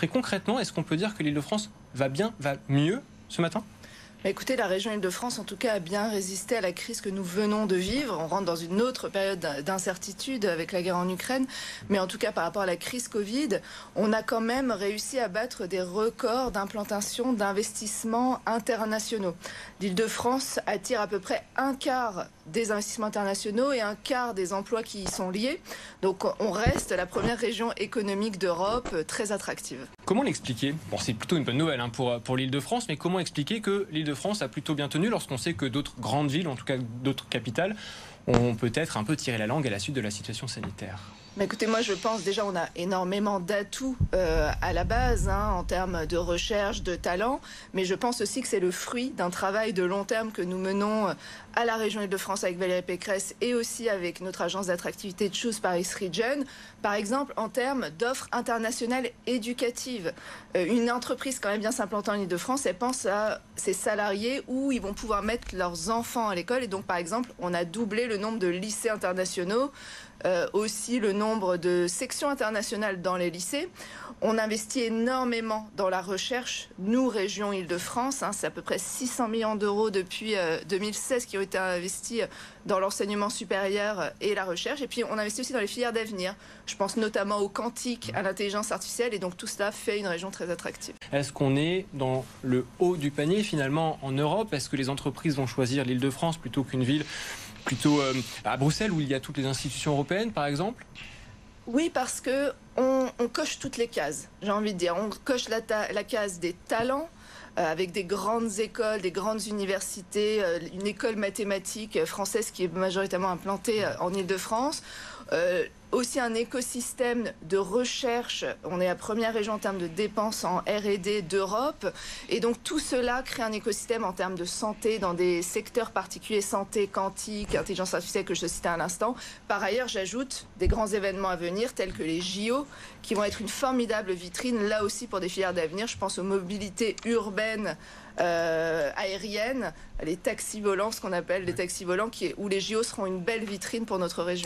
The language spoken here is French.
Très concrètement, est-ce qu'on peut dire que l'Île-de-France va bien, va mieux ce matin ? Écoutez, la région Île-de-France, en tout cas, a bien résisté à la crise que nous venons de vivre. On rentre dans une autre période d'incertitude avec la guerre en Ukraine. Mais en tout cas, par rapport à la crise Covid, on a quand même réussi à battre des records d'implantation d'investissements internationaux. L'Île-de-France attire à peu près un quart des investissements internationaux et un quart des emplois qui y sont liés. Donc on reste la première région économique d'Europe très attractive. Comment l'expliquer ? Bon, c'est plutôt une bonne nouvelle pour l'Île-de-France, mais comment expliquer que l'Île-de-France a plutôt bien tenu lorsqu'on sait que d'autres grandes villes, en tout cas d'autres capitales, ont peut-être un peu tiré la langue à la suite de la situation sanitaire ? Mais écoutez, moi je pense déjà on a énormément d'atouts à la base en termes de recherche, de talent, mais je pense aussi que c'est le fruit d'un travail de long terme que nous menons à la région Île-de-France avec Valérie Pécresse et aussi avec notre agence d'attractivité Choose Paris Region. Par exemple, en termes d'offres internationales éducatives. Une entreprise quand même bien s'implantant en Île-de-France, elle pense à ses salariés où ils vont pouvoir mettre leurs enfants à l'école. Et donc par exemple, on a doublé le nombre de lycées internationaux. Aussi le nombre de sections internationales dans les lycées. On investit énormément dans la recherche, nous, région Île-de-France, c'est à peu près 600 millions d'euros depuis 2016 qui ont été investis dans l'enseignement supérieur et la recherche. Et puis on investit aussi dans les filières d'avenir. Je pense notamment au quantique, à l'intelligence artificielle, et donc tout cela fait une région très attractive. Est-ce qu'on est dans le haut du panier finalement en Europe ? Est-ce que les entreprises vont choisir l'Île-de-France plutôt qu'une ville plutôt à Bruxelles où il y a toutes les institutions européennes par exemple ? Oui, parce que on coche toutes les cases, j'ai envie de dire. On coche la case des talents, avec des grandes écoles, des grandes universités, une école mathématique française qui est majoritairement implantée en Île-de-France. Aussi un écosystème de recherche. On est la première région en termes de dépenses en R&D d'Europe. Et donc tout cela crée un écosystème en termes de santé dans des secteurs particuliers, santé, quantique, intelligence artificielle que je citais à l'instant. Par ailleurs, j'ajoute des grands événements à venir tels que les JO qui vont être une formidable vitrine là aussi pour des filières d'avenir. Je pense aux mobilités urbaines aériennes, les taxis volants, ce qu'on appelle les taxis volants, où les JO seront une belle vitrine pour notre région.